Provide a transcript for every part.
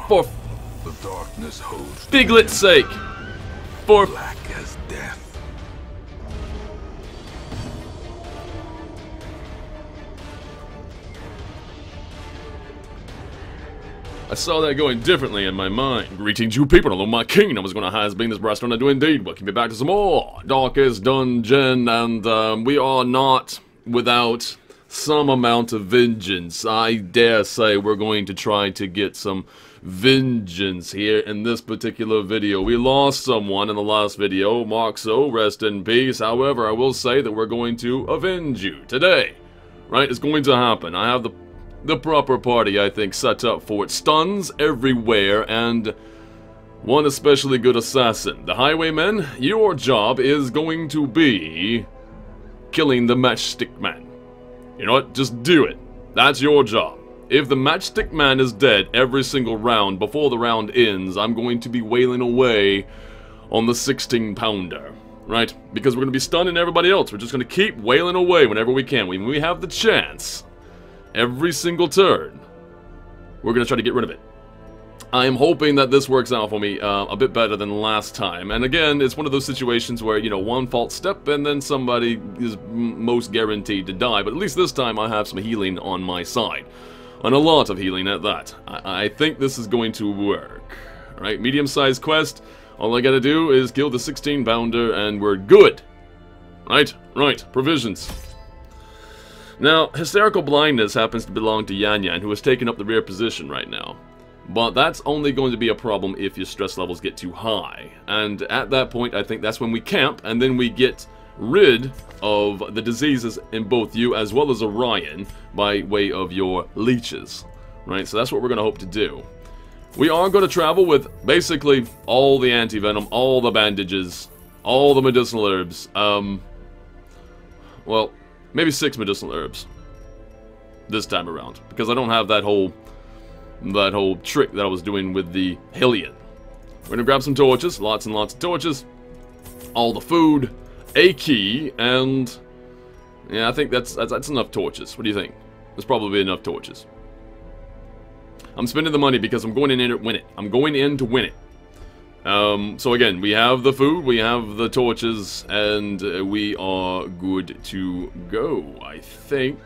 For The darkness holds Figlet's sake. For black as death. I saw that going differently in my mind. Greetings, you people, although my kingdom is gonna has been this Briarstone. I do indeed. Welcome me back to some more Darkest Dungeon, and we are not without some amount of vengeance. I dare say we're going to try to get some vengeance here in this particular video. We lost someone in the last video, Marxo, rest in peace. However, I will say that we're going to avenge you today. Right? It's going to happen. I have the proper party, I think, set up for it. Stuns everywhere, and one especially good assassin. The Highwaymen, your job is going to be killing the Matchstick Man. You know what? Just do it. That's your job. If the Matchstick Man is dead every single round before the round ends, I'm going to be wailing away on the 16-pounder. Right? Because we're going to be stunning everybody else. We're just going to keep wailing away whenever we can. When we have the chance, every single turn, we're going to try to get rid of it. I am hoping that this works out for me a bit better than last time. And again, it's one of those situations where, you know, one false step and then somebody is most guaranteed to die. But at least this time I have some healing on my side. And a lot of healing at that. I think this is going to work. Alright, medium-sized quest. All I gotta do is kill the 16-pounder and we're good. Right, provisions. Now, Hysterical Blindness happens to belong to Yan Yan, who has taken up the rear position right now. But that's only going to be a problem if your stress levels get too high. And at that point, I think that's when we camp, and then we get rid of the diseases in both you as well as Orion by way of your leeches. Right, so that's what we're going to hope to do. We are going to travel with basically all the anti-venom, all the bandages, all the medicinal herbs. Well, maybe 6 medicinal herbs this time around, because I don't have that whole trick that I was doing with the Hillian. We're gonna grab some torches, lots and lots of torches, all the food, a key, and yeah, I think that's enough torches. What do you think? There's probably enough torches. I'm spending the money because I'm going in to win it. I'm going in to win it. So again, we have the food, we have the torches, and we are good to go, I think.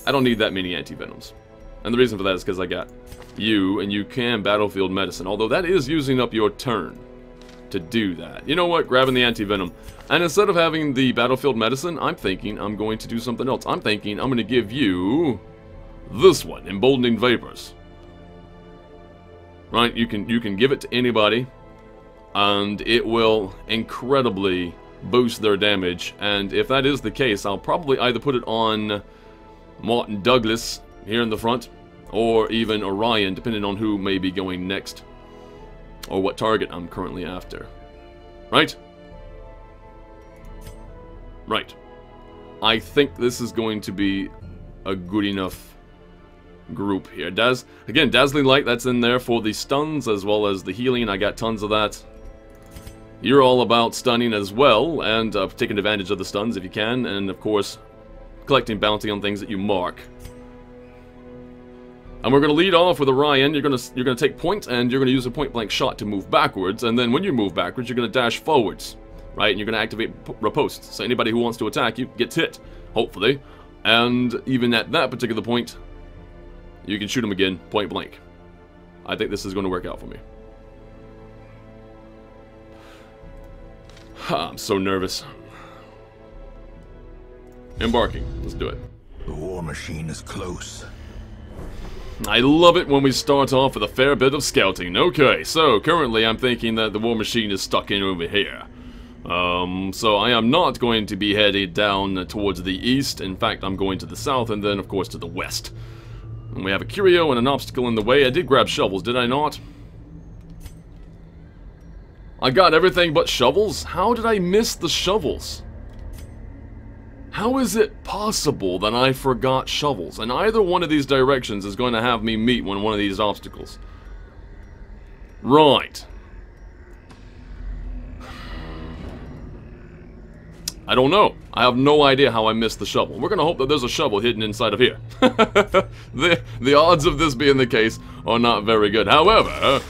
I don't need that many anti-venoms. And the reason for that is because I got you, and you can battlefield medicine, although that is using up your turn to do that. You know what? Grabbing the anti-venom. And instead of having the battlefield medicine, I'm thinking I'm going to do something else. I'm thinking I'm going to give you this one, Emboldening Vapors. Right? You can give it to anybody, and it will incredibly boost their damage. And if that is the case, I'll probably either put it on Martin Douglas here in the front, or even Orion, depending on who may be going next, or what target I'm currently after. Right? Right. I think this is going to be a good enough group here. Again, Dazzling Light, that's in there for the stuns as well as the healing. I got tons of that. You're all about stunning as well, and taking advantage of the stuns if you can, and of course collecting bounty on things that you mark. And we're going to lead off with Orion. You're going to take point, and you're going to use a point-blank shot to move backwards, and then when you move backwards, you're going to dash forwards, right? And you're going to activate riposte. So anybody who wants to attack you gets hit, hopefully. And even at that particular point, you can shoot them again, point blank. I think this is going to work out for me. I'm so nervous. Embarking. Let's do it. The war machine is close. I love it when we start off with a fair bit of scouting. Okay, so currently I'm thinking that the war machine is stuck in over here. So I am not going to be headed down towards the east. In fact, I'm going to the south and then, of course, to the west. And we have a curio and an obstacle in the way. I did grab shovels, did I not? I got everything but shovels? How did I miss the shovels? How is it possible that I forgot shovels? And either one of these directions is going to have me meet one of these obstacles. Right. I don't know. I have no idea how I missed the shovel. We're gonna hope that there's a shovel hidden inside of here. The odds of this being the case are not very good. However,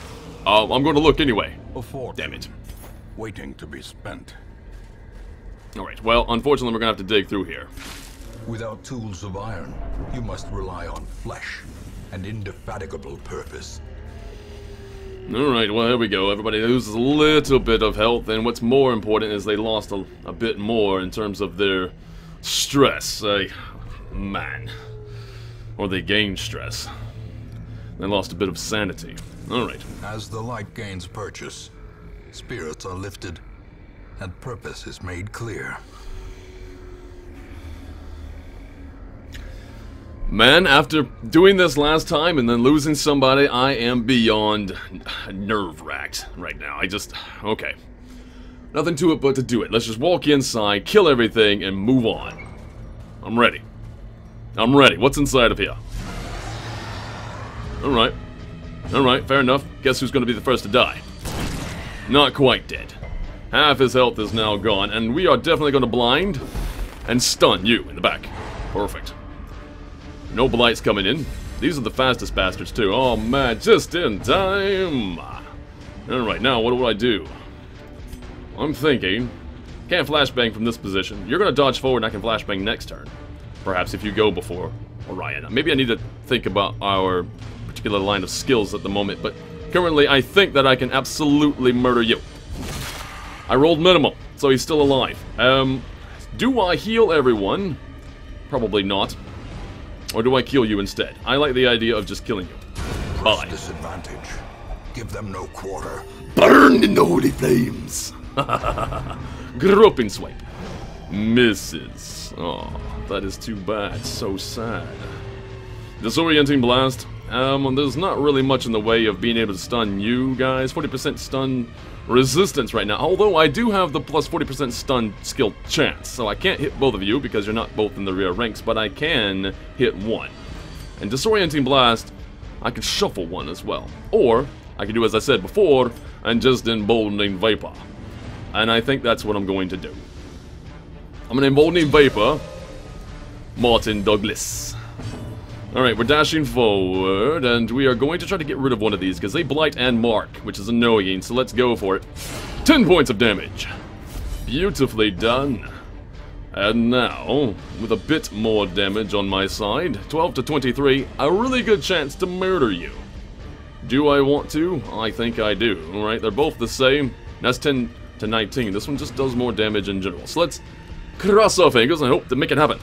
I'm gonna look anyway. Damn it. Waiting to be spent. Alright, well, unfortunately we're gonna have to dig through here. Without tools of iron, you must rely on flesh and indefatigable purpose. Alright, well, here we go. Everybody loses a little bit of health, and what's more important is they lost a bit more in terms of their stress. Man. Or they gained stress. They lost a bit of sanity. Alright. As the light gains purchase, spirits are lifted, and purpose is made clear. Man, after doing this last time and then losing somebody, I am beyond nerve-wracked right now. Okay. Nothing to it but to do it. Let's just walk inside, kill everything, and move on. I'm ready. I'm ready. What's inside of here? Alright. Alright, fair enough. Guess who's going to be the first to die? Not quite dead. Half his health is now gone, and we are definitely going to blind and stun you in the back. Perfect. No blights coming in. These are the fastest bastards too. Oh man, just in time. Alright, now what do I do? I'm thinking, can't flashbang from this position. You're gonna dodge forward and I can flashbang next turn. Perhaps if you go before Orion. Maybe I need to think about our particular line of skills at the moment, but currently I think that I can absolutely murder you. I rolled minimal, so he's still alive. Do I heal everyone? Probably not. Or do I kill you instead? I like the idea of just killing you. Bye. Disadvantage. Give them no quarter. Burn in the holy flames. Groping swipe. Misses. Oh, that is too bad. So sad. Disorienting blast. There's not really much in the way of being able to stun you guys. 40% stun resistance right now. Although I do have the plus 40% stun skill chance. So I can't hit both of you because you're not both in the rear ranks. But I can hit one. And disorienting blast, I can shuffle one as well. Or I can do as I said before and just emboldening vapor. And I think that's what I'm going to do. I'm gonna emboldening vapor Martin Douglas. Alright, we're dashing forward, and we are going to try to get rid of one of these, because they blight and mark, which is annoying, so let's go for it. 10 points of damage. Beautifully done. And now, with a bit more damage on my side, 12 to 23, a really good chance to murder you. Do I want to? I think I do. Alright, they're both the same. That's 10 to 19. This one just does more damage in general. So let's cross our fingers and hope to make it happen.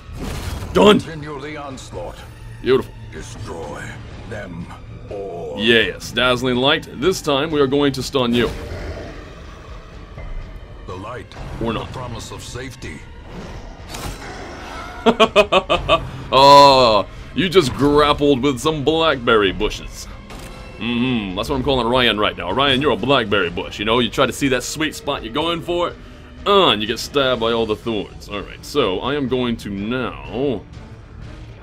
Done! Continue the onslaught. Beautiful. Destroy them all. Yes, dazzling light. This time we are going to stun you. The light. Or not. The promise of safety. Oh, you just grappled with some blackberry bushes. That's what I'm calling Ryan right now. Ryan, you're a blackberry bush. You know, you try to see that sweet spot you're going for, and you get stabbed by all the thorns. Alright, so I am going to now...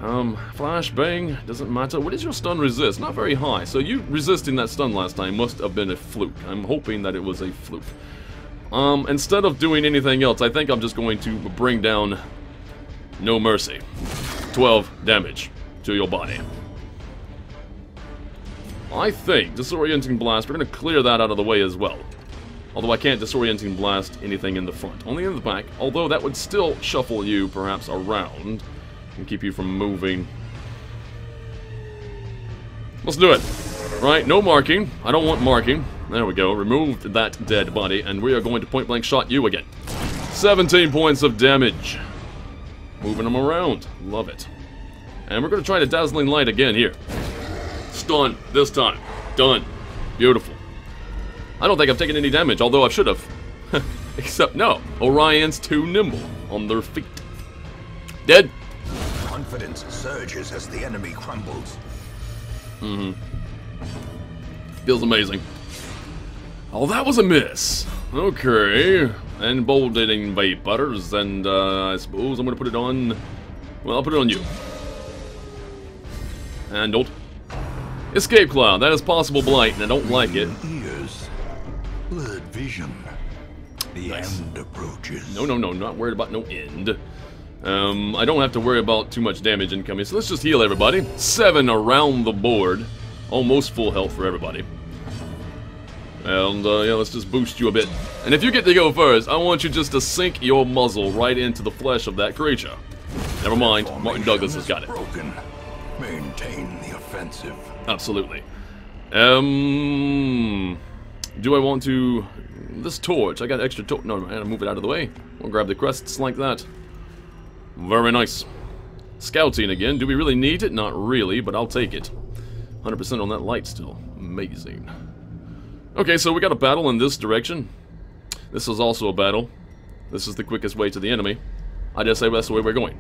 flashbang, doesn't matter. What is your stun resist? Not very high. So you resisting that stun last time must have been a fluke. I'm hoping that it was a fluke. Instead of doing anything else, I think I'm just going to bring down No Mercy. 12 damage to your body. I think Disorienting Blast, we're going to clear that out of the way as well. Although I can't Disorienting Blast anything in the front. Only in the back. Although that would still shuffle you, perhaps, around. And keep you from moving. Let's do it. Right, no marking. I don't want marking. There we go. Removed that dead body. And we are going to point-blank shot you again. 17 points of damage. Moving them around. Love it. And we're going to try the Dazzling Light again here. Stun. This time. Done. Beautiful. I don't think I've taken any damage, although I should have. Except no. Orion's too nimble on their feet. Dead. Confidence surges as the enemy crumbles. Feels amazing. Oh, that was a miss. Okay. Emboldening vapors, and I suppose I'm gonna put it on... Well, I'll put it on you. Handled. Escape Cloud. That is possible blight, and I don't like it. Ears. Blurred vision. The Nice. end approaches. No, not worried about no end. I don't have to worry about too much damage incoming, so let's just heal everybody. 7 around the board. Almost full health for everybody. And, yeah, let's just boost you a bit. And if you get to go first, I want you just to sink your muzzle right into the flesh of that creature. Never mind, Martin Douglas has got it. Broken. Maintain the offensive. Absolutely. Do I want to... This torch, I got extra torch. No, man, I'll move it out of the way. We'll grab the crests like that. Very nice. Scouting again. Do we really need it? Not really, but I'll take it. 100% on that light still. Amazing. Okay, so we got a battle in this direction. This is also a battle. This is the quickest way to the enemy. I just say that's the way we're going.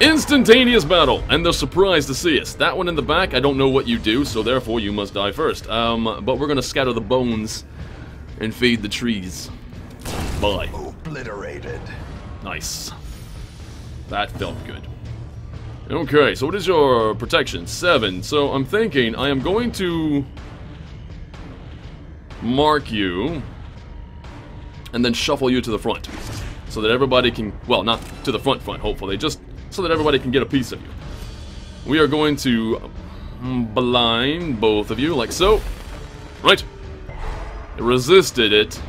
Instantaneous battle, and they're surprised to see us. That one in the back, I don't know what you do, so therefore you must die first. But we're gonna scatter the bones and feed the trees. Bye. Obliterated. Nice. That felt good. Okay, so what is your protection? 7. So I'm thinking I am going to mark you and then shuffle you to the front so that everybody can, well, not to the front, hopefully, just so that everybody can get a piece of you. We are going to blind both of you like so. Right. It resisted it.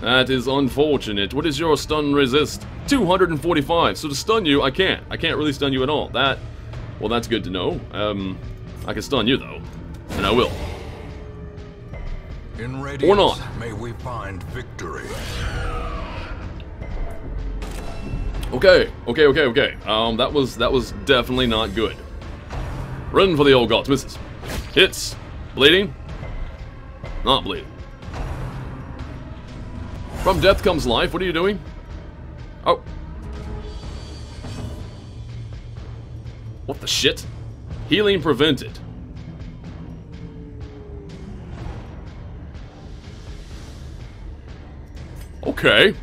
That is unfortunate. What is your stun resist? 245. So to stun you, I can't. I can't really stun you at all. Well, that's good to know. I can stun you though, and I will. In radiance, or not. May we find victory. Okay. That was definitely not good. Run for the old gods. Misses. Hits. Bleeding. Not bleeding. From death comes life. What are you doing? Oh. What the shit? Healing prevented. Okay.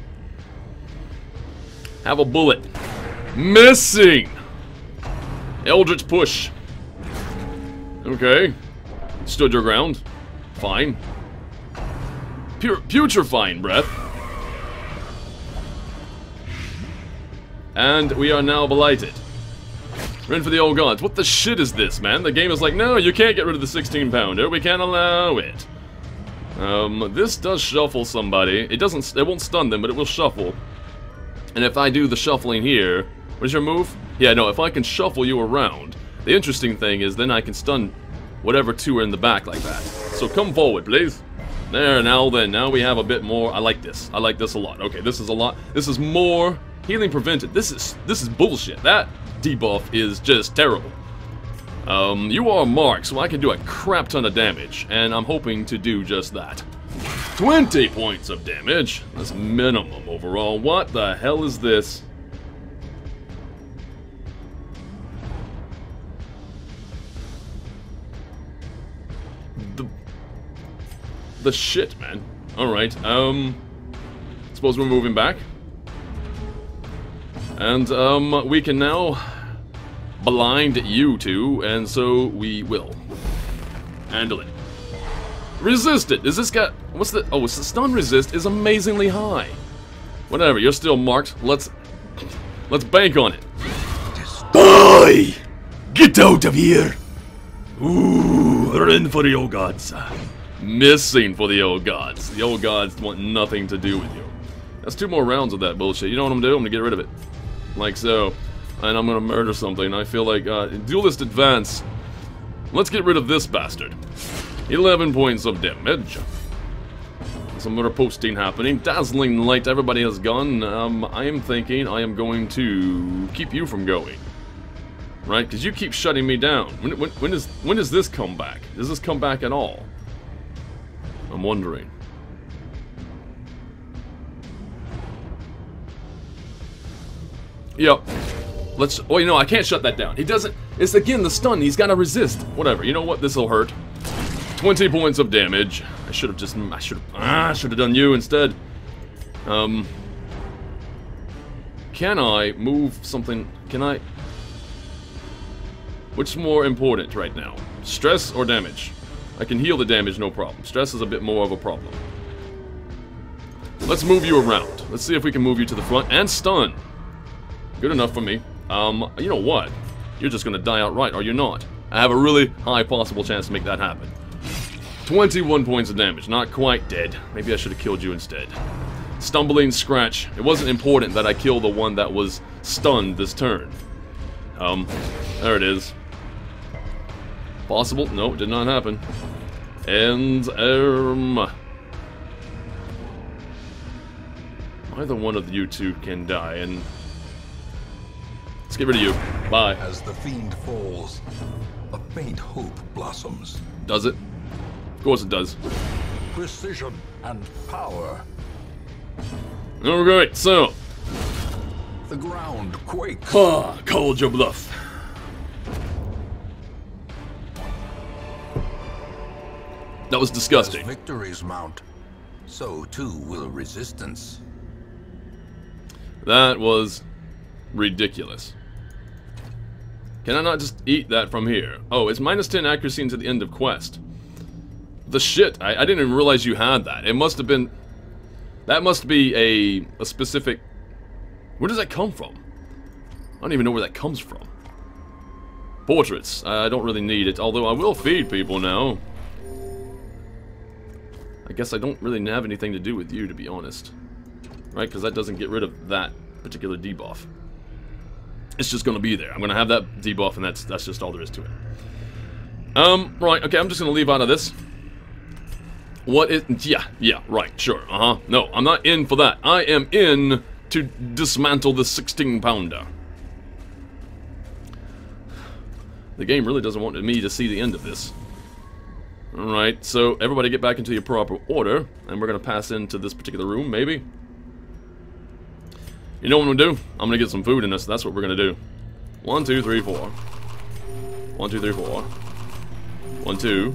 Have a bullet. Missing! Eldritch push. Okay. Stood your ground. Fine. Putrefying breath. And we are now blighted. Run for the old gods. What the shit is this, man? The game is like, no, you can't get rid of the 16-pounder. We can't allow it. This does shuffle somebody. It won't stun them, but it will shuffle. And if I do the shuffling here, what is your move? Yeah, no, if I can shuffle you around, the interesting thing is then I can stun whatever two are in the back like that. So come forward, please. There, now we have a bit more. I like this. I like this a lot. Okay, this is a lot. This is more healing prevented. This is bullshit. That debuff is just terrible. You are marked, so I can do a crap ton of damage, and I'm hoping to do just that. 20 points of damage. That's minimum overall. What the hell is this? The shit, man. Alright, suppose we're moving back. And, we can now blind you two, and so we will. Handle it. Resist it! Is this guy... What's the... Oh, it's the stun resist is amazingly high. Whatever, you're still marked. Let's bank on it. Die! Get out of here! Ooh, run for the old gods. Missing for the old gods. The old gods want nothing to do with you. That's 2 more rounds of that bullshit. You know what I'm gonna do? I'm gonna get rid of it. Like so. And I'm gonna murder something. I feel like, duelist advance. Let's get rid of this bastard. 11 points of damage. Some other posting happening. Dazzling light, everybody has gone. I am thinking I am going to keep you from going. Right? Because you keep shutting me down. When does this come back? Does this come back at all? I'm wondering. Yep. Let's... Oh, you know, I can't shut that down. He doesn't... It's again the stun. He's got to resist. Whatever. You know what? This'll hurt. 20 points of damage. I should have just... I should have done you instead. Can I move something... Can I... Which's more important right now? Stress or damage? I can heal the damage, no problem. Stress is a bit more of a problem. Let's move you around. Let's see if we can move you to the front and stun. Good enough for me. You know what? You're just gonna die outright, are you not? I have a really high possible chance to make that happen. 21 points of damage. Not quite dead. Maybe I should have killed you instead. Stumbling scratch. It wasn't important that I kill the one that was stunned this turn. There it is. Possible? No, did not happen. And, either one of you two can die, and let's get rid of you. Bye. As the fiend falls, a faint hope blossoms. Does it? Of course it does. Precision and power. Alright, so. The ground quakes. Called your bluff. That was disgusting. As victories mount, so too will resistance. That was ridiculous. Can I not just eat that from here? Oh, it's minus 10 accuracy into the end of quest. The shit, I didn't even realize you had that. It must have been... That must be a specific... Where does that come from? I don't even know where that comes from. Portraits. I don't really need it, although I will feed people now. I guess I don't really have anything to do with you, to be honest. Right, because that doesn't get rid of that particular debuff. It's just going to be there. I'm going to have that debuff, and that's just all there is to it. Right, okay, I'm just going to leave out of this. What is... Yeah, right, sure, No, I'm not in for that. I am in to dismantle the 16-pounder. The game really doesn't want me to see the end of this. Alright, so everybody get back into your proper order, and we're going to pass into this particular room, maybe? You know what I'm going to do? I'm going to get some food in us, that's what we're going to do. 1, 2, 3, 4. 1, 2, 3, 4. 1, 2.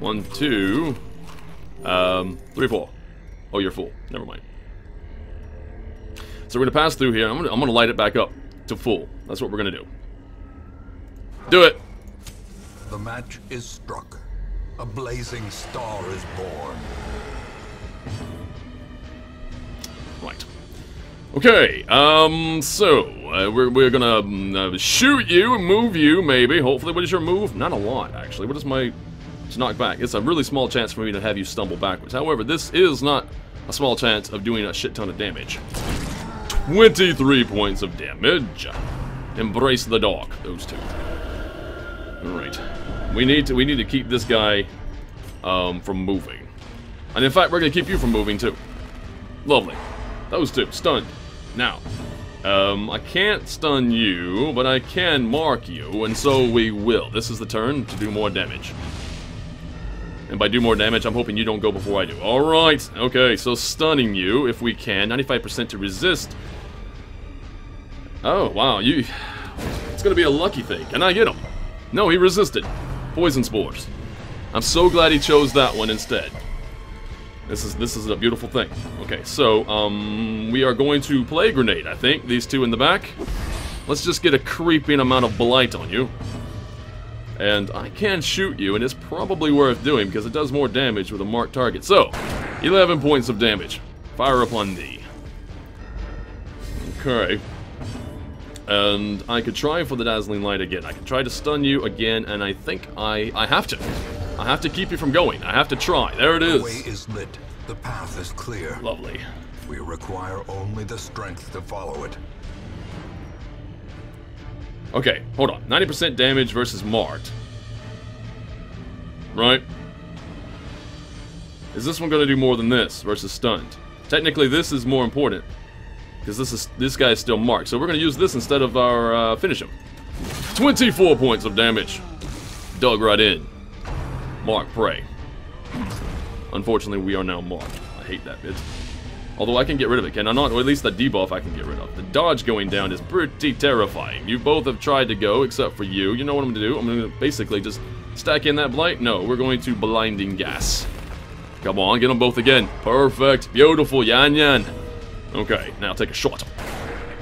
1, 2. 3, 4. Oh, you're full. Never mind. So we're going to pass through here. I'm going to light it back up to full. That's what we're going to do. Do it! The match is struck. A blazing star is born. Right. Okay, so, we're gonna shoot you and move you, maybe. Hopefully, what is your move? Not a lot, actually. What is my knock back? It's a really small chance for me to have you stumble backwards. However, this is not a small chance of doing a shit ton of damage. 23 points of damage. Embrace the dark, those two. Alright. We need to keep this guy from moving. And in fact, we're gonna keep you from moving too. Lovely. Those two, stunned. Now, I can't stun you, but I can mark you, and so we will. This is the turn to do more damage. And by do more damage, I'm hoping you don't go before I do. Alright, okay, so stunning you, if we can. 95% to resist. Oh, wow, it's gonna be a lucky thing. Can I get him? No, he resisted. Poison spores. I'm so glad he chose that one instead. This is a beautiful thing. Okay, so, we are going to play grenade, I think. These two in the back. Let's just get a creeping amount of blight on you. And I can shoot you, and it's probably worth doing because it does more damage with a marked target. So, 11 points of damage. Fire upon thee. Okay. And I could try for the dazzling light again. I could try to stun you again, and I think I have to. I have to keep you from going. I have to try. There it is. The way is lit. The path is clear. Lovely. We require only the strength to follow it. Okay, hold on. 90% damage versus marked. Right? Is this one going to do more than this versus stunned? Technically, this is more important. Because this guy is still marked. So we're going to use this instead of our finish him. 24 points of damage. Dug right in. Mark prey. Unfortunately, we are now marked. I hate that bit. Although I can get rid of it, can I not? Or at least the debuff I can get rid of. The dodge going down is pretty terrifying. You both have tried to go, except for you. You know what I'm going to do? I'm going to basically just stack in that blight. No, we're going to blinding gas. Come on, get them both again. Perfect. Beautiful. Yan yan. Okay, now take a shot.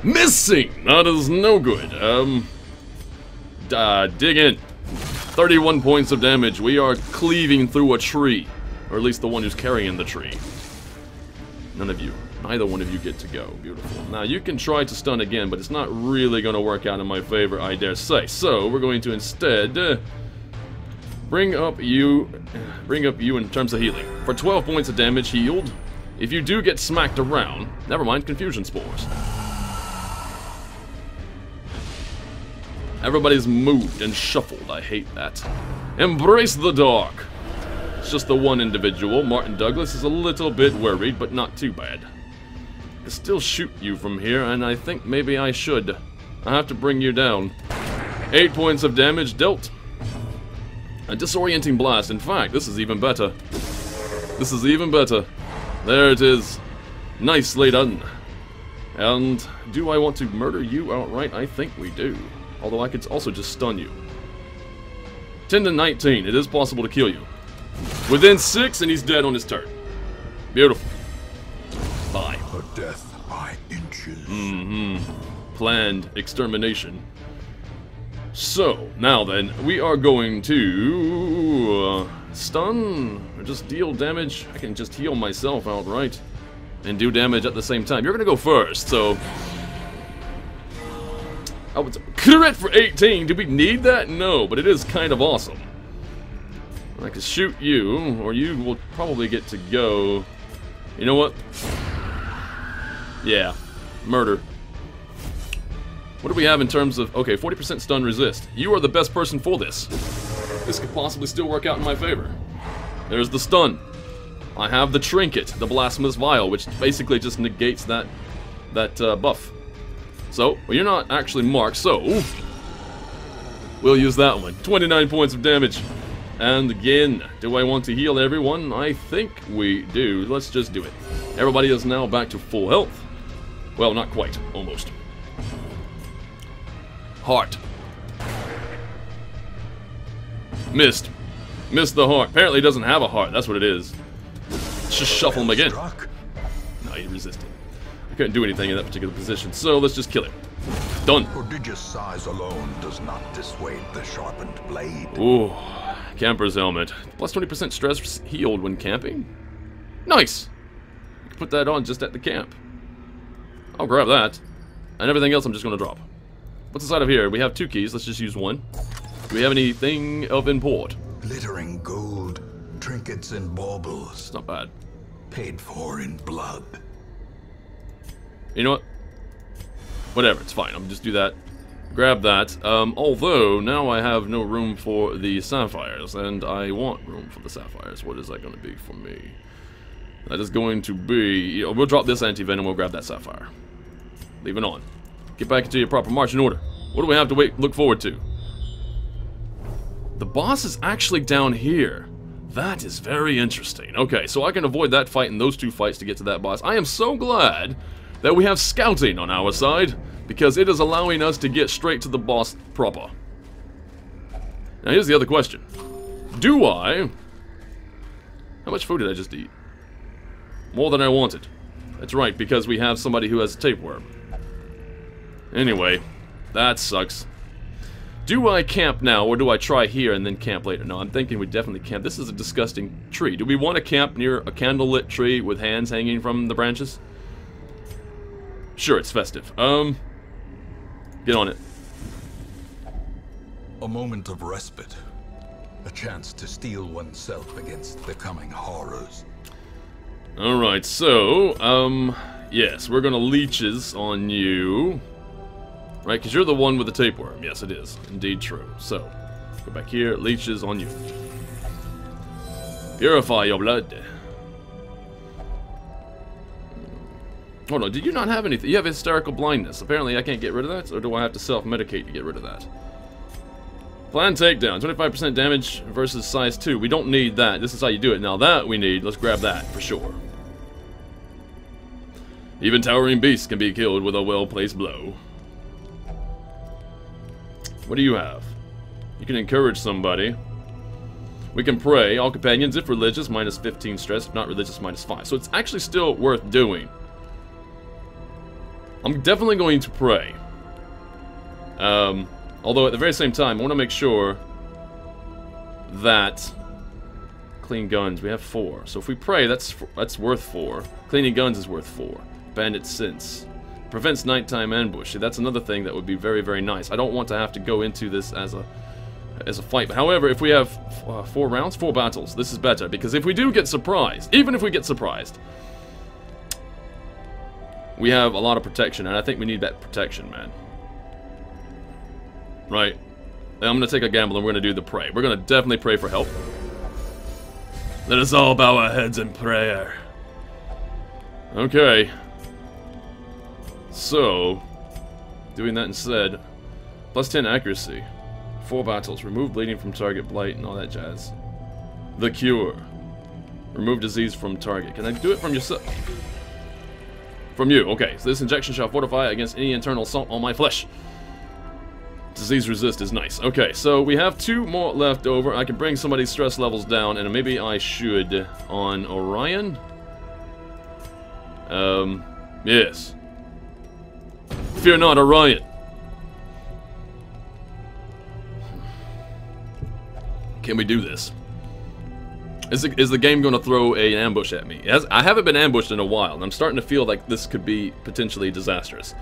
Missing! That is no good. Dig in. 31 points of damage. We are cleaving through a tree. Or at least the one who's carrying the tree. None of you. Neither one of you get to go. Beautiful. Now, you can try to stun again, but it's not really going to work out in my favor, I dare say. So, we're going to instead bring up you in terms of healing. For 12 points of damage healed, if you do get smacked around, never mind, confusion spores. Everybody's moved and shuffled. I hate that. Embrace the dark. It's just the one individual. Martin Douglas is a little bit worried, but not too bad. I can still shoot you from here, and I think maybe I should. I have to bring you down. 8 points of damage dealt. A disorienting blast. In fact, this is even better. This is even better. There it is. Nicely done. And do I want to murder you outright? I think we do. Although I could also just stun you. 10 to 19. It is possible to kill you. Within 6, and he's dead on his turn. Beautiful. Bye. A death by inches. Planned extermination. So, now then, we are going to stun, or just deal damage. I can just heal myself outright and do damage at the same time. You're going to go first, so... I would crit for 18. Do we need that? No, but it is kind of awesome. I can shoot you, or you will probably get to go. You know what? Yeah, murder. What do we have in terms of... Okay, 40% stun resist. You are the best person for this. This could possibly still work out in my favor. There's the stun. I have the trinket, the blasphemous vial, which basically just negates that buff. So, well, you're not actually marked, so we'll use that one. 29 points of damage. And again, do I want to heal everyone? I think we do. Let's just do it. Everybody is now back to full health. Well, not quite. Almost. Heart. Missed. Missed the heart. Apparently he doesn't have a heart. That's what it is. Let's just shuffle him again. No, he resisted. I couldn't do anything in that particular position, so let's just kill him. Done. Prodigious size alone does not dissuade the sharpened blade. Ooh. Camper's helmet. Plus 20% stress healed when camping. Nice! You can put that on just at the camp. I'll grab that. And everything else I'm just going to drop. What's inside of here? We have 2 keys. Let's just use one. Do we have anything of import? Glittering gold, trinkets and baubles. It's not bad. Paid for in blood. You know what? Whatever, it's fine. I'll just do that. Grab that. Although, now I have no room for the sapphires, and I want room for the sapphires. What is that going to be for me? That is going to be... we'll drop this anti-venom, we'll grab that sapphire. Leave it on. Get back into your proper marching order. What do we have to look forward to? The boss is actually down here. That is very interesting. Okay, so I can avoid that fight and those 2 fights to get to that boss. I am so glad that we have scouting on our side, because it is allowing us to get straight to the boss proper. Now here's the other question. Do I... How much food did I just eat? More than I wanted. That's right, because we have somebody who has a tapeworm. Anyway, that sucks. Do I camp now, or do I try here and then camp later? No, I'm thinking we definitely camp. This is a disgusting tree. Do we want to camp near a candlelit tree with hands hanging from the branches? Sure, it's festive. Get on it. A moment of respite. A chance to steel oneself against the coming horrors. Alright, so, yes, we're gonna leeches on you. Right, because you're the one with the tapeworm. Yes, it is. Indeed true. So, go back here, leeches on you. Purify your blood. Hold on, did you not have anything? You have hysterical blindness. Apparently I can't get rid of that, or do I have to self-medicate to get rid of that? Plan takedown, 25% damage versus size 2. We don't need that. This is how you do it. Now that we need, let's grab that for sure. Even towering beasts can be killed with a well-placed blow. What do you have? You can encourage somebody. We can pray. All companions, if religious, minus 15 stress. If not religious, minus 5. So it's actually still worth doing. I'm definitely going to pray. Although at the very same time, I want to make sure that clean guns. We have 4. So if we pray, that's worth 4. Cleaning guns is worth 4. Bandit sense. Prevents nighttime ambush. See, that's another thing that would be very, very nice. I don't want to have to go into this as a fight. But however, if we have 4 rounds, 4 battles, this is better. Because if we do get surprised, even if we get surprised, we have a lot of protection. And I think we need that protection, man. Right. I'm going to take a gamble and we're going to do the pray. We're going to definitely pray for help. Let us all bow our heads in prayer. Okay. So, doing that instead, plus 10 accuracy, 4 battles, remove bleeding from target, blight, and all that jazz. The cure, remove disease from target. Can I do it from yourself? From you, okay. So this injection shall fortify against any internal assault on my flesh. Disease resist is nice. Okay, so we have 2 more left over. I can bring somebody's stress levels down, and maybe I should on Orion. Yes. Fear not, Orion. Can we do this? Is the game going to throw an ambush at me? I haven't been ambushed in a while, and I'm starting to feel like this could be potentially disastrous.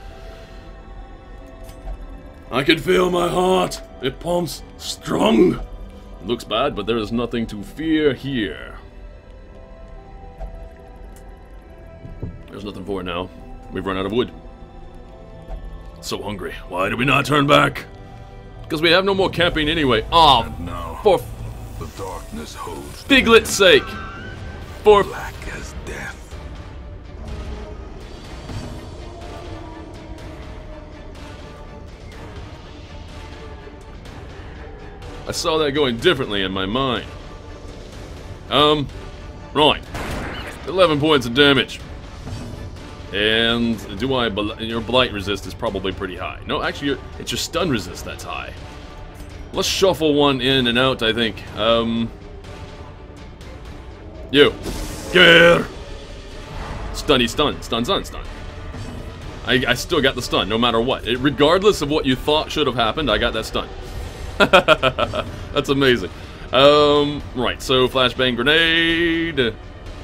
I can feel my heart. It pumps strong. It looks bad, but there is nothing to fear here. There's nothing for it now. We've run out of wood. So hungry. Why did we not turn back? Because we have no more camping anyway. Oh, And now, for the darkness holds Piglet's sake. For black as death. I saw that going differently in my mind. Right. 11 points of damage. And your blight resist is probably pretty high. No, actually, it's your stun resist that's high. Let's shuffle one in and out, I think. You. Get. Stunny stun. Stun, stun, stun. I still got the stun, no matter what. Regardless of what you thought should have happened, I got that stun. That's amazing. Right, so flashbang grenade.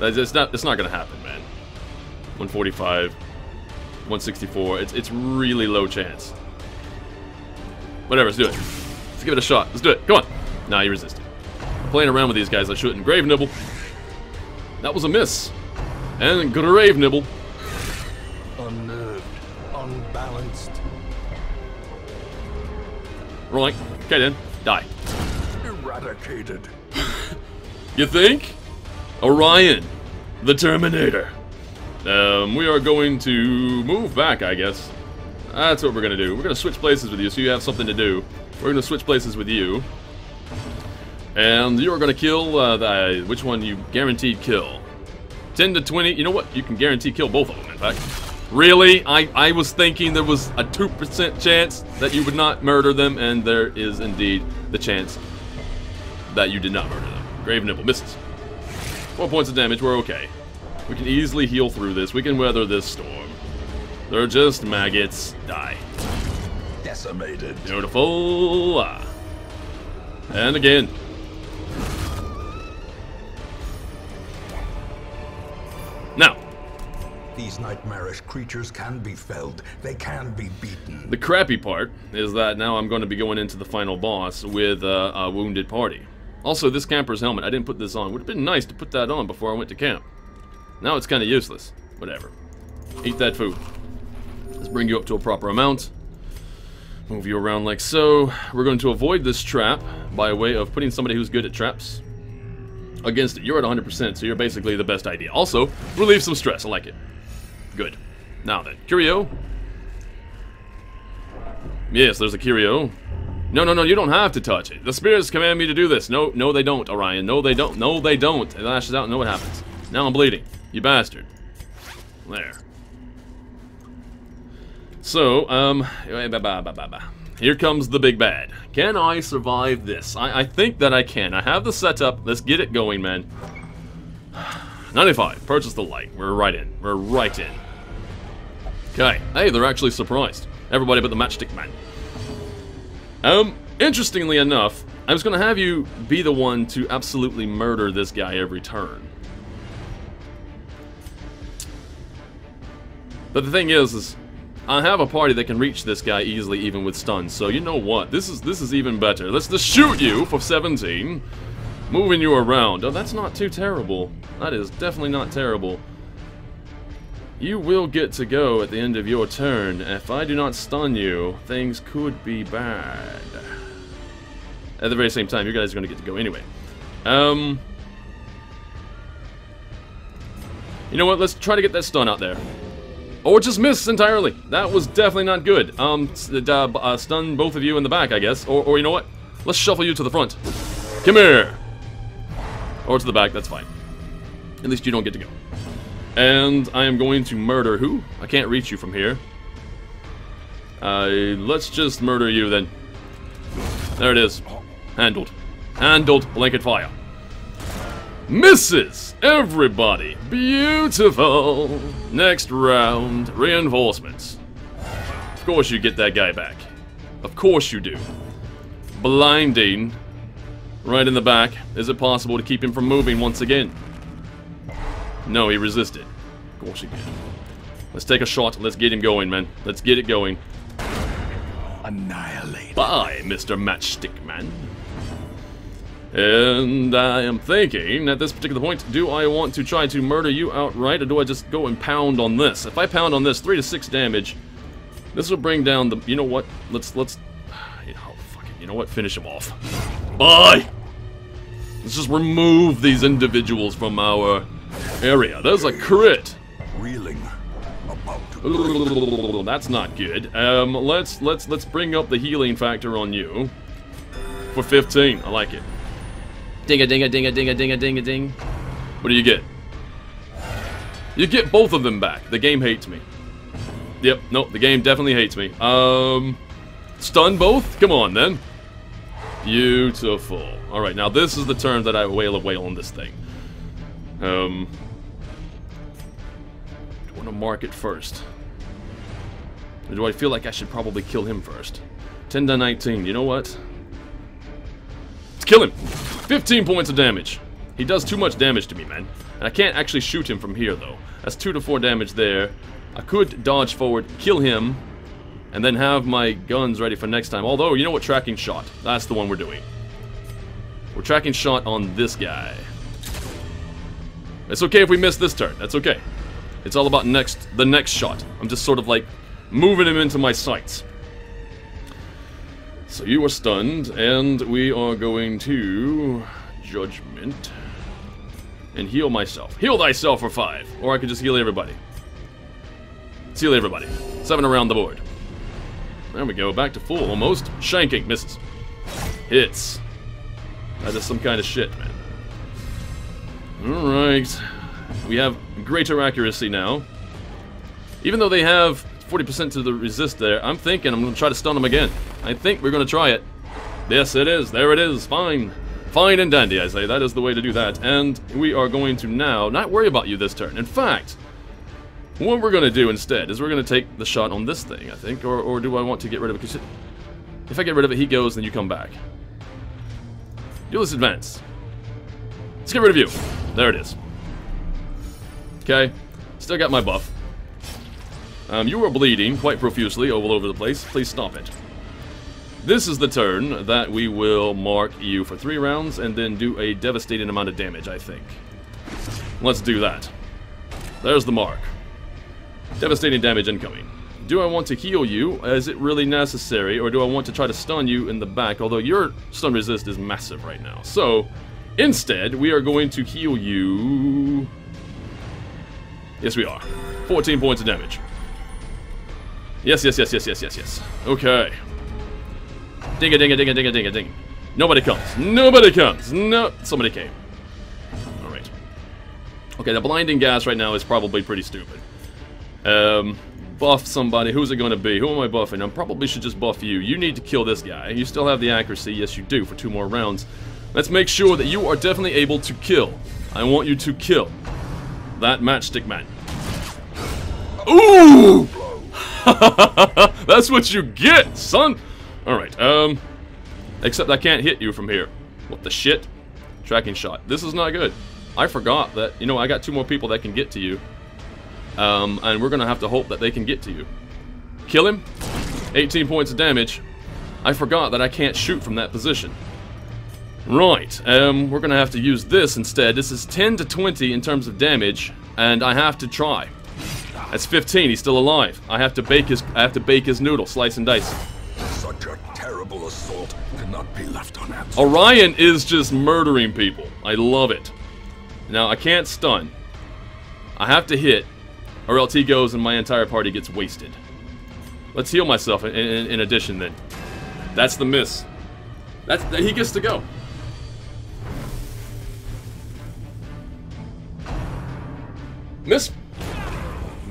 It's not gonna happen, man. 145, 164. It's really low chance. Whatever, let's do it. Let's give it a shot. Let's do it. Come on. Nah, you resisted. I'm playing around with these guys I shouldn't. Grave nibble. That was a miss. And grave nibble. Unnerved, unbalanced. Right. Okay then. Die. Eradicated. You think? Orion, the Terminator. We are going to move back, I guess. That's what we're going to do. We're going to switch places with you so you have something to do. We're going to switch places with you. And you are going to kill, which one you guaranteed kill? 10 to 20. You know what? You can guarantee kill both of them, in fact. Really? I was thinking there was a 2% chance that you would not murder them, and there is indeed the chance that you did not murder them. Grave nibble misses. 4 points of damage. We're okay. We can easily heal through this. We can weather this storm. They're just maggots. Die. Decimated. Beautiful. And again. Now. These nightmarish creatures can be felled. They can be beaten. The crappy part is that now I'm going to be going into the final boss with a wounded party. Also, this camper's helmet, I didn't put this on. Would have been nice to put that on before I went to camp. Now it's kind of useless. Whatever. Eat that food. Let's bring you up to a proper amount. Move you around like so. We're going to avoid this trap by way of putting somebody who's good at traps against it. You're at 100%, so you're basically the best idea. Also, relieve some stress. I like it. Good. Now then, Curio. Yes, there's a Curio. No, no, no, you don't have to touch it. The spirits command me to do this. No, no, they don't, Orion. No, they don't. No, they don't. It lashes out and know what happens. Now I'm bleeding. You bastard. There. So, here comes the big bad. Can I survive this? I think that I can. I have the setup. Let's get it going, man. 95. Purchase the light. We're right in. We're right in. Okay. Hey, they're actually surprised. Everybody but the matchstick man. Interestingly enough, I'm just going to have you be the one to absolutely murder this guy every turn. But the thing is I have a party that can reach this guy easily even with stuns. So you know what? This is even better. Let's just shoot you for 17. Moving you around. Oh, that's not too terrible. That is definitely not terrible. You will get to go at the end of your turn. If I do not stun you, things could be bad. At the very same time, you guys are going to get to go anyway. You know what? Let's try to get that stun out there. Or just miss entirely. That was definitely not good. Stun both of you in the back, I guess. Or you know what? Let's shuffle you to the front. Come here. Or to the back, that's fine. At least you don't get to go. And I am going to murder who? I can't reach you from here. Let's just murder you then. There it is. Handled. Handled. Blanket fire. Misses! Everybody! Beautiful! Next round, reinforcements. Of course you get that guy back. Of course you do. Blinding. Right in the back. Is it possible to keep him from moving once again? No, he resisted. Of course he did. Let's take a shot. Let's get him going, man. Let's get it going. Annihilate. Bye, Mr. Matchstick Man. And I am thinking, at this particular point, do I want to try to murder you outright, or do I just go and pound on this? If I pound on this, 3 to 6 damage, this will bring down the... You know what? Let's... Oh, fuck it. You know what? Finish him off. Bye! Let's just remove these individuals from our area. There's a crit. Reeling. About to... That's not good. Let's bring up the healing factor on you. For 15. I like it. Ding a ding a ding a ding a ding a ding a ding. What do you get? You get both of them back. The game hates me. Yep, nope, the game definitely hates me. Stun both? Come on then. Beautiful. Alright, now this is the turn that I wail away on this thing. Do I want to mark it first? Or do I feel like I should probably kill him first? 10 to 19, you know what? Let's kill him! 15 points of damage. He does too much damage to me, man. And I can't actually shoot him from here, though. That's 2 to 4 damage there. I could dodge forward, kill him, and then have my guns ready for next time. Although, you know what? Tracking shot. That's the one we're doing. We're tracking shot on this guy. It's okay if we miss this turn. That's okay. It's all about the next shot. I'm just sort of like moving him into my sights. So you are stunned, and we are going to Judgment and heal myself. Heal thyself for 5, or I could just heal everybody. Let's heal everybody. 7 around the board. There we go, back to full almost. Shanking, misses. Hits. That is some kind of shit, man. Alright. We have greater accuracy now. Even though they have 40% to the resist there, I'm thinking I'm going to try to stun them again. I think we're going to try it. Yes, it is. There it is. Fine. Fine and dandy, I say. That is the way to do that. And we are going to now not worry about you this turn. In fact, what we're going to do instead is we're going to take the shot on this thing, I think. Or do I want to get rid of it? Because if I get rid of it, he goes, then you come back. Do this advance. Let's get rid of you. There it is. Okay. Still got my buff. You are bleeding quite profusely all over the place. Please stop it. This is the turn that we will mark you for 3 rounds and then do a devastating amount of damage, I think. Let's do that. There's the mark. Devastating damage incoming. Do I want to heal you? Is it really necessary? Or do I want to try to stun you in the back? Although your stun resist is massive right now. So, instead, we are going to heal you... Yes, we are. 14 points of damage. Yes. Okay. Ding a ding a ding a ding a ding a ding. Nobody comes. Nobody comes. No. Somebody came. Alright. Okay, the blinding gas right now is probably pretty stupid. Buff somebody. Who's it going to be? Who am I buffing? I probably should just buff you. You need to kill this guy. You still have the accuracy. Yes, you do for 2 more rounds. Let's make sure that you are definitely able to kill. I want you to kill that matchstick man. Ooh! That's what you get, son! Alright, Except I can't hit you from here. What the shit? Tracking shot. This is not good. I forgot that, you know, I got 2 more people that can get to you. And we're gonna have to hope that they can get to you. Kill him. 18 points of damage. I forgot that I can't shoot from that position. Right, we're gonna have to use this instead. This is 10 to 20 in terms of damage, and I have to try. That's 15, he's still alive. I have to bake his noodle, slice and dice. Such a terrible assault cannot be left unanswered. Orion is just murdering people. I love it. Now, I can't stun. I have to hit, or else he goes and my entire party gets wasted. Let's heal myself in addition then. That's the miss. He gets to go.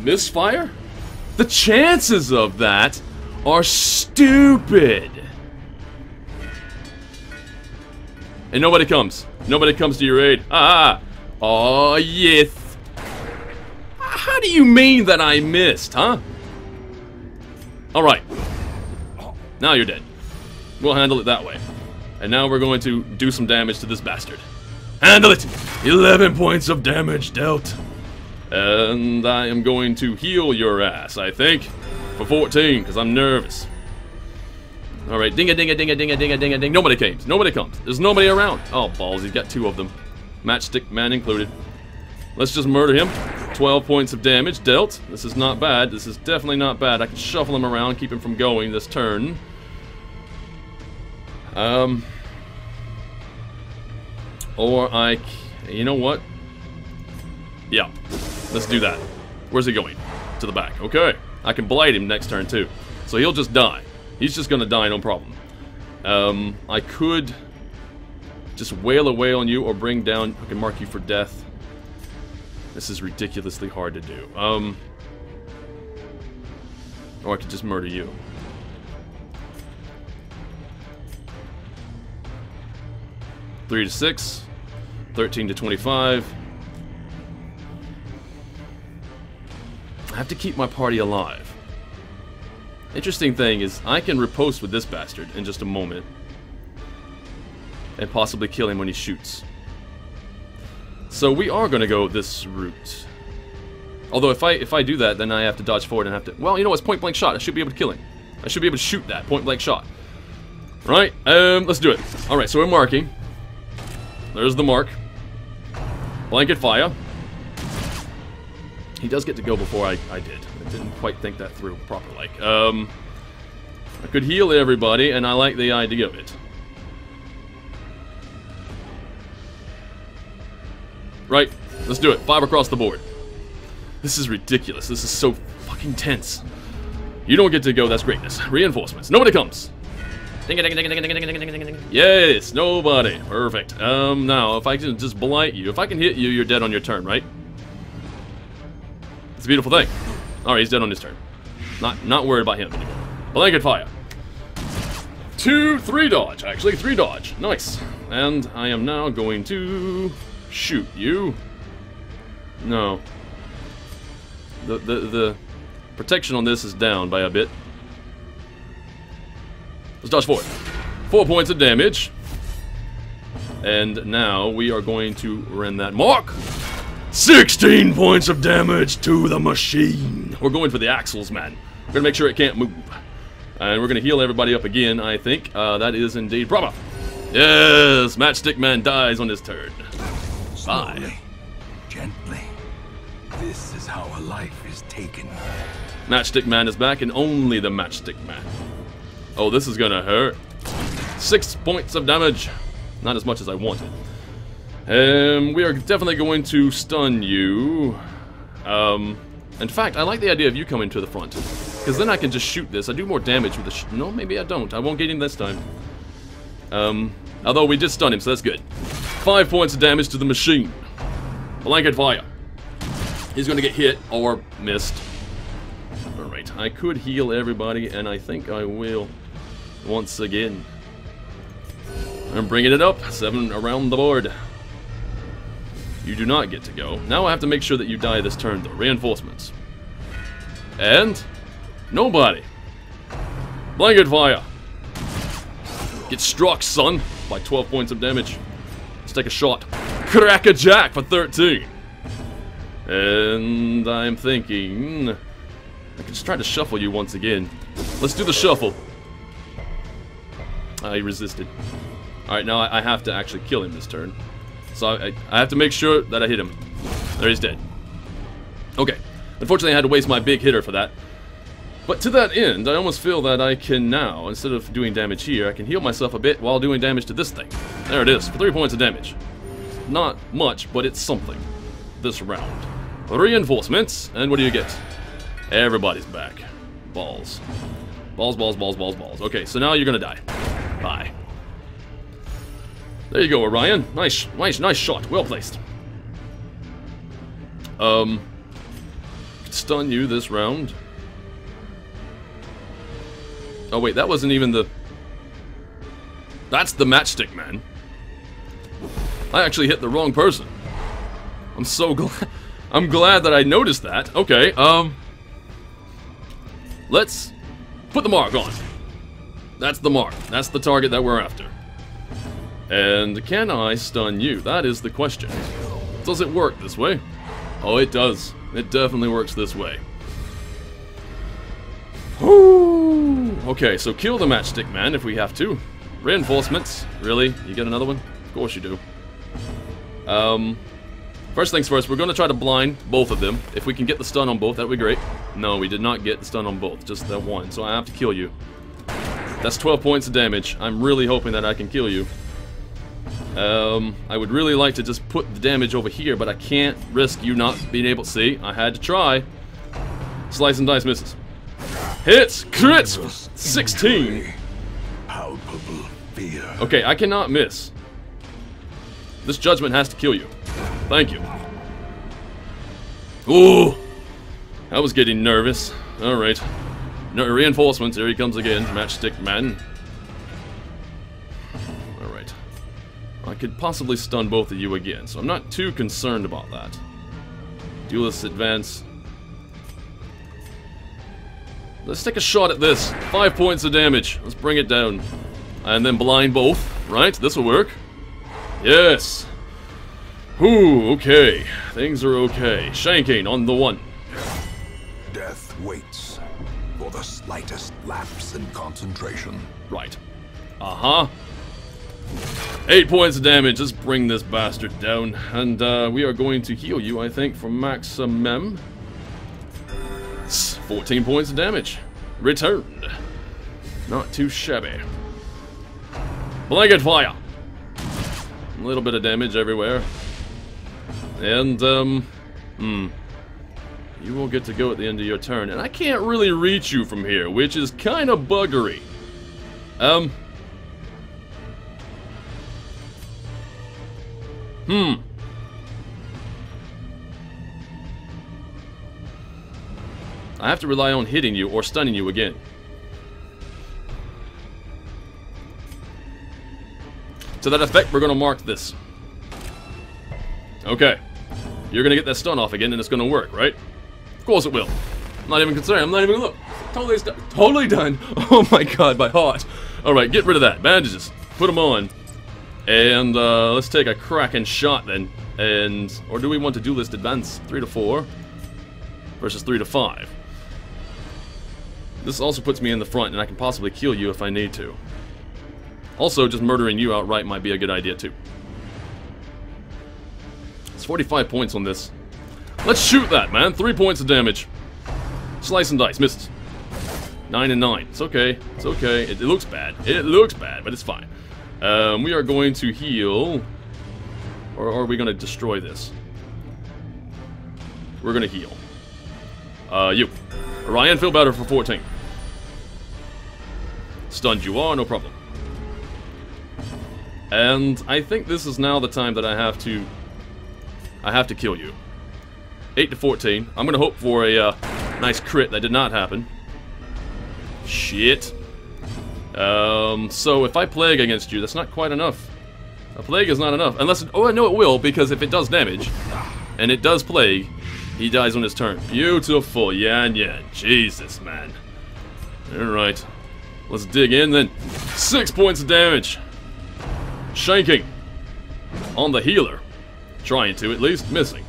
Misfire? The chances of that are stupid. And nobody comes. Nobody comes to your aid. Oh, yes. How do you mean that I missed, huh? Alright. Now you're dead. We'll handle it that way. And now we're going to do some damage to this bastard. Handle it! 11 points of damage dealt. And I am going to heal your ass, I think. For 14, because I'm nervous. Alright, ding-a-ding-a-ding-a-ding-a-ding-a-ding. Nobody comes. Nobody comes. There's nobody around. Oh, balls. He's got 2 of them. Matchstick man included. Let's just murder him. 12 points of damage dealt. This is not bad. This is definitely not bad. I can shuffle him around, keep him from going this turn. Or you know what? Yeah, let's do that. Where's he going? To the back. Okay. I can blight him next turn too. So he'll just die. He's just gonna die, no problem. I could just wail away on you or bring down, I can mark you for death. This is ridiculously hard to do. Or I could just murder you. Three to 6, 13 to 25. I have to keep my party alive. Interesting thing is, I can riposte with this bastard in just a moment. And possibly kill him when he shoots. So we are going to go this route. Although if I do that, then I have to dodge forward and have to... Well, you know, it's point blank shot. I should be able to kill him. I should be able to shoot that point blank shot. Right? Let's do it. Alright, so we're marking. There's the mark. Blanket fire. He does get to go before I did. I didn't quite think that through proper like. I could heal everybody, and I like the idea of it. Right, let's do it. 5 across the board. This is ridiculous. This is so fucking tense. You don't get to go, that's greatness. Reinforcements. Nobody comes. Yes, nobody. Perfect. Now, if I can just blight you. If I can hit you, you're dead on your turn, right? It's a beautiful thing. Alright, he's dead on his turn. Not worried about him anymore. Blanket fire. 2, 3 dodge, actually. 3 dodge. Nice. And I am now going to shoot you. No. The protection on this is down by a bit. Let's dodge forward. 4 points of damage. And now we are going to rend that mark. 16 points of damage to the machine. We're going for the axles, man. We're going to make sure it can't move. And we're going to heal everybody up again, I think. That is indeed proper. Yes, Matchstick Man dies on his turn. Slowly, gently. This is how a life is taken. Matchstick Man is back, and only the Matchstick Man. Oh, this is going to hurt. 6 points of damage. Not as much as I wanted. We are definitely going to stun you. In fact, I like the idea of you coming to the front. Because then I can just shoot this. I do more damage with the no, maybe I don't. I won't get him this time. Although we did stun him, so that's good. 5 points of damage to the machine. Blanket fire. He's going to get hit or missed. Alright, I could heal everybody, and I think I will once again. I'm bringing it up. 7 around the board. You do not get to go. Now I have to make sure that you die this turn, though. Reinforcements. And nobody. Blanket fire. Get struck, son, by 12 points of damage. Let's take a shot. Crack-a-jack for 13. And I'm thinking... I can just try to shuffle you once again. Let's do the shuffle. He resisted. Alright, now I have to actually kill him this turn. So I have to make sure that I hit him. There, he's dead. Okay. Unfortunately, I had to waste my big hitter for that. But to that end, I almost feel that I can now, instead of doing damage here, I can heal myself a bit while doing damage to this thing. There it is, for 3 points of damage. Not much, but it's something. This round. Reinforcements, and what do you get? Everybody's back. Balls. Balls, balls, balls, balls, balls. Okay, so now you're gonna die. Bye. There you go, Orion. Nice shot. Well placed. Stun you this round. Oh wait, that wasn't even the... That's the matchstick man. I actually hit the wrong person. I'm so glad... I'm glad that I noticed that. Okay, let's put the mark on. That's the mark. That's the target that we're after. And can I stun you? That is the question. Does it work this way? Oh, it does. It definitely works this way. Whoo! Okay, so kill the matchstick man if we have to. Reinforcements. Really? You get another one? Of course you do. First things first, we're going to try to blind both of them. If we can get the stun on both, that would be great. No, we did not get the stun on both, just that one. So I have to kill you. That's 12 points of damage. I'm really hoping that I can kill you. I would really like to just put the damage over here, but I can't risk you not being able to see. I had to try. Slice and dice misses. Hits! Crits! 16! Palpable fear. Okay, I cannot miss. This judgment has to kill you. Thank you. Ooh! I was getting nervous. Alright. No, reinforcements, here he comes again. Matchstick man. Alright. I could possibly stun both of you again, so I'm not too concerned about that. Duelist advance. Let's take a shot at this. 5 points of damage. Let's bring it down. And then blind both. Right? This will work. Yes. Whew, okay. Things are okay. Shanking on the one. Death waits for the slightest lapse in concentration. Right. Uh-huh. 8 points of damage. Let's bring this bastard down. And we are going to heal you, I think, for maximum. 14 points of damage. Returned. Not too shabby. Blanket fire. A little bit of damage everywhere. And, you will get to go at the end of your turn. And I can't really reach you from here, which is kind of buggery. I have to rely on hitting you or stunning you again. To that effect, we're going to mark this. Okay. You're going to get that stun off again and it's going to work, right? Of course it will. I'm not even concerned. I'm not even going to look. Totally done. Oh my god, my heart. Alright, get rid of that. Bandages. Put them on. And let's take a cracking shot then. Or do we want to duelist advance 3 to 4 versus 3 to 5? This also puts me in the front, and I can possibly kill you if I need to. Also, just murdering you outright might be a good idea, too. It's 45 points on this. Let's shoot that, man. 3 points of damage. Slice and dice. Misses. 9 and 9. It's okay. It's okay. It looks bad. It looks bad, but it's fine. We are going to heal. Or are we going to destroy this? We're going to heal. You. Orion, feel better for 14. Stunned you are, no problem. And I think this is now the time that I have to kill you. 8 to 14. I'm gonna hope for a nice crit. That did not happen. Shit. So if I plague against you, that's not quite enough. A plague is not enough. Unless it, oh, I know it will, because if it does damage, and it does plague, he dies on his turn. Beautiful. Yeah, yeah. Jesus, man. Alright. Let's dig in then. 6 points of damage. Shanking on the healer. Trying to, at least. Missing.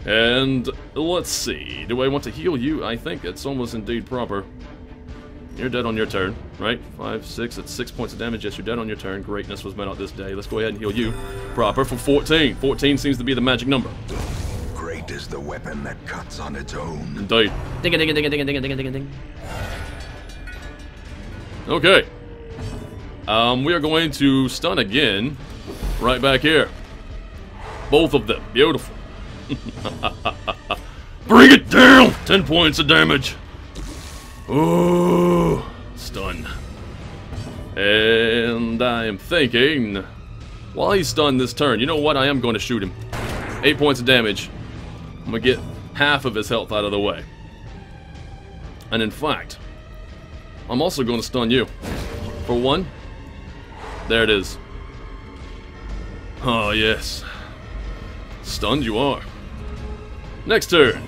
And let's see. Do I want to heal you? I think it's almost indeed proper. You're dead on your turn, right? 5, 6, that's 6 points of damage. Yes, you're dead on your turn. Greatness was met out this day. Let's go ahead and heal you proper for 14. 14 seems to be the magic number. Great is the weapon that cuts on its own. Indeed. Ding a ding a ding a ding a ding a ding a ding a ding. Okay. We are going to stun again. Right back here. Both of them. Beautiful. Bring it down! 10 points of damage. Ooh. Stun. And I am thinking, while he's stunned this turn, you know what? I am going to shoot him. 8 points of damage. I'm going to get half of his health out of the way. And in fact, I'm also going to stun you. For one. There it is. Oh, yes. Stunned you are. Next turn.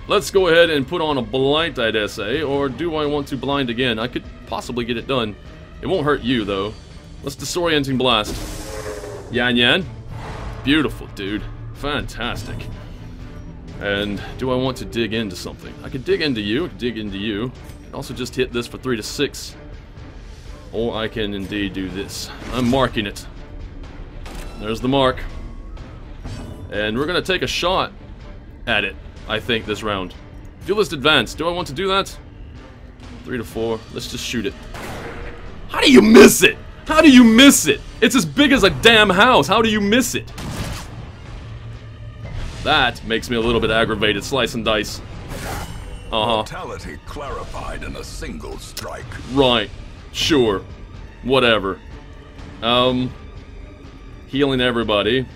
Let's go ahead and put on a blight, I'd say. Or do I want to blind again? I could possibly get it done. It won't hurt you, though. Let's disorienting blast. Yan Yan. Beautiful, dude. Fantastic. And do I want to dig into something? I could dig into you. Dig into you. I could also just hit this for 3 to 6. Or I can indeed do this. I'm marking it. There's the mark. And we're going to take a shot at it, I think, this round. Duelist advance. Do I want to do that? 3 to 4. Let's just shoot it. How do you miss it? How do you miss it? It's as big as a damn house. How do you miss it? That makes me a little bit aggravated. Slice and dice. Mortality clarified in a single strike. Right. Sure. Whatever. Healing everybody.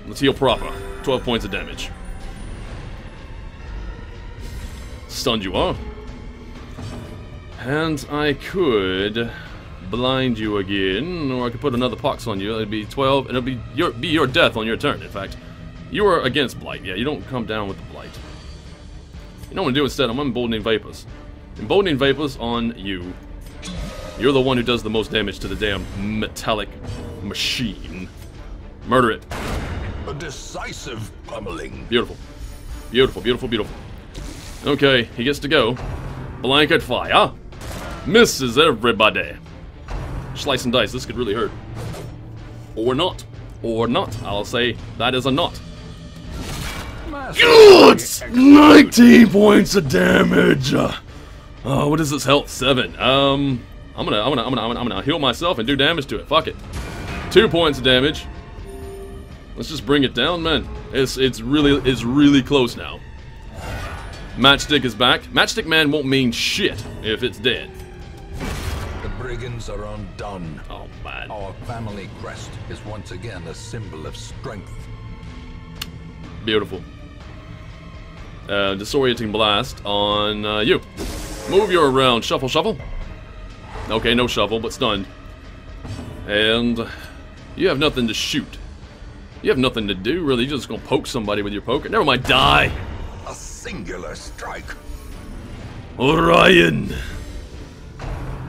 Let's heal proper. 12 points of damage. Stunned you are. And I could blind you again, or I could put another pox on you. It'd be 12, and it'll be your death on your turn, in fact. You are against blight. Yeah, you don't come down with the blight. You know what I'm going to do instead? I'm emboldening vapors. Emboldening vapors on you. You're the one who does the most damage to the damn metallic machine. Murder it. A decisive pummeling. Beautiful. Beautiful, beautiful, beautiful. Okay, he gets to go. Blanket fire. Misses everybody. Slice and dice, this could really hurt. Or not. Or not. I'll say that is a not. Good! 19 points of damage! Oh, what is this health? 7. I'm gonna heal myself and do damage to it. Fuck it. 2 points of damage. Let's just bring it down, man. It's really close now. Matchstick is back. Matchstick Man won't mean shit if it's dead. The brigands are undone. Oh, man. Our family crest is once again a symbol of strength. Beautiful. Disorienting blast on you. Move you around. Shuffle, shuffle. Okay, no shuffle, but stunned. And you have nothing to shoot. You have nothing to do, really. You're just gonna poke somebody with your poker. Never mind, die. A singular strike. Orion.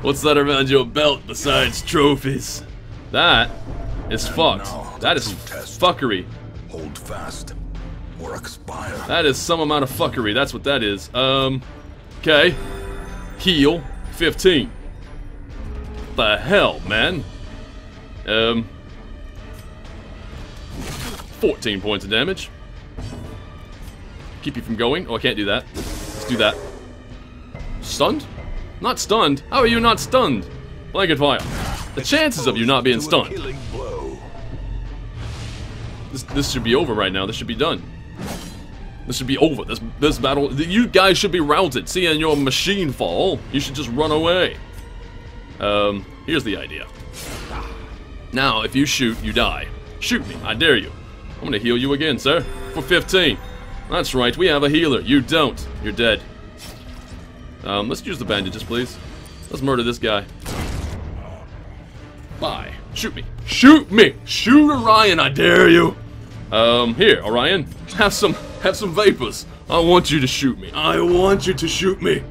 What's that around your belt besides trophies? That is fucked. That is fuckery. Hold fast or expire. That is some amount of fuckery. That's what that is. Okay. Heal 15. The hell, man? 14 points of damage. Keep you from going. Oh, I can't do that. Let's do that. Stunned? Not stunned? How are you not stunned? Blanket fire. The chances of you not being stunned. This should be over right now. This should be done. This should be over. This battle. You guys should be routed. Seeing your machine fall, you should just run away. Here's the idea. Now, if you shoot, you die. Shoot me. I dare you. I'm gonna heal you again, sir. For 15. That's right. We have a healer. You don't. You're dead. Let's use the bandages, please. Let's murder this guy. Bye. Shoot me. Shoot me. Shoot Orion. I dare you. Here, Orion. Have some vapors. I want you to shoot me. I want you to shoot me.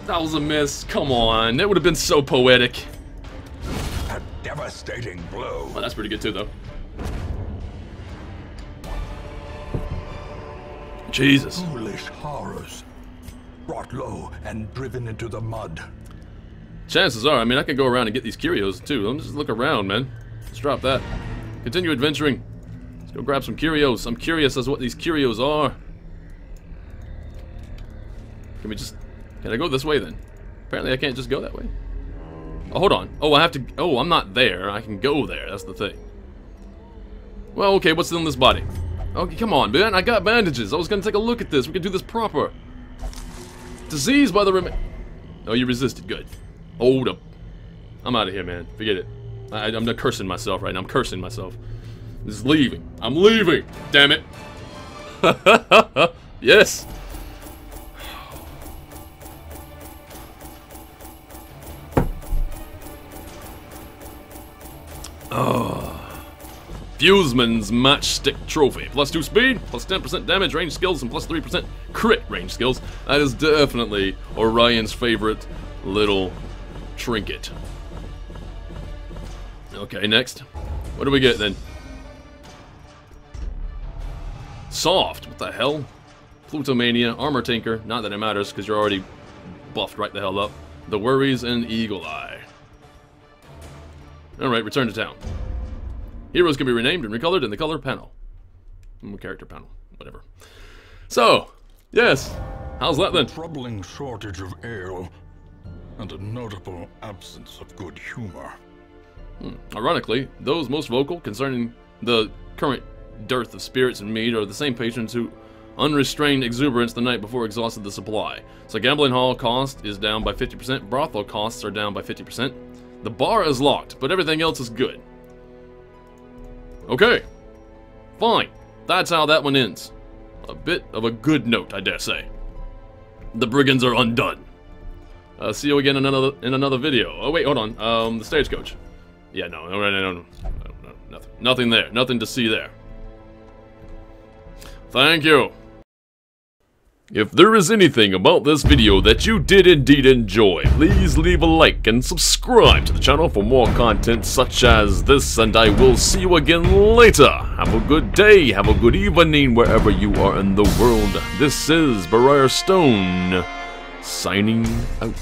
That was a miss. Come on. That would have been so poetic. A devastating blow. Oh, that's pretty good too, though. Jesus. Foolish horrors. Brought low and driven into the mud. Chances are, I mean, I could go around and get these curios too. Let me just look around, man. Let's drop that. Continue adventuring. Let's go grab some curios. I'm curious as to what these curios are. Can I go this way then? Apparently I can't just go that way. Oh, hold on. Oh, I have to, oh, I'm not there. I can go there. That's the thing. Well, okay, what's in this body? Okay, come on, man. I got bandages. I was gonna take a look at this. We can do this proper. Disease by the Oh, you resisted. Good. Hold up. I'm out of here, man. Forget it. I'm not cursing myself right now. I'm cursing myself. This is leaving. I'm leaving. Damn it. Yes. Fuseman's Matchstick Trophy. Plus 2 speed, plus 10% damage, range skills, and plus 3% crit range skills. That is definitely Orion's favorite little trinket. Okay, next. What do we get then? Soft. What the hell? Plutomania, Armor Tinker. Not that it matters, because you're already buffed right the hell up. The Worries, and Eagle Eye. Alright, return to town. Heroes can be renamed and recolored in the color panel. Character panel. Whatever. So, yes. How's that then? A troubling shortage of ale and a notable absence of good humor. Ironically, those most vocal concerning the current dearth of spirits and mead are the same patrons who unrestrained exuberance the night before exhausted the supply. So gambling hall cost is down by 50%, brothel costs are down by 50%. The bar is locked, but everything else is good. Okay. Fine. That's how that one ends. A bit of a good note, I dare say. The brigands are undone. See you again in another video. Oh wait, hold on. The stagecoach. Yeah, no, nothing there. Nothing to see there. Thank you. If there is anything about this video that you did indeed enjoy, please leave a like and subscribe to the channel for more content such as this, and I will see you again later. Have a good day, have a good evening wherever you are in the world. This is Briarstone, signing out.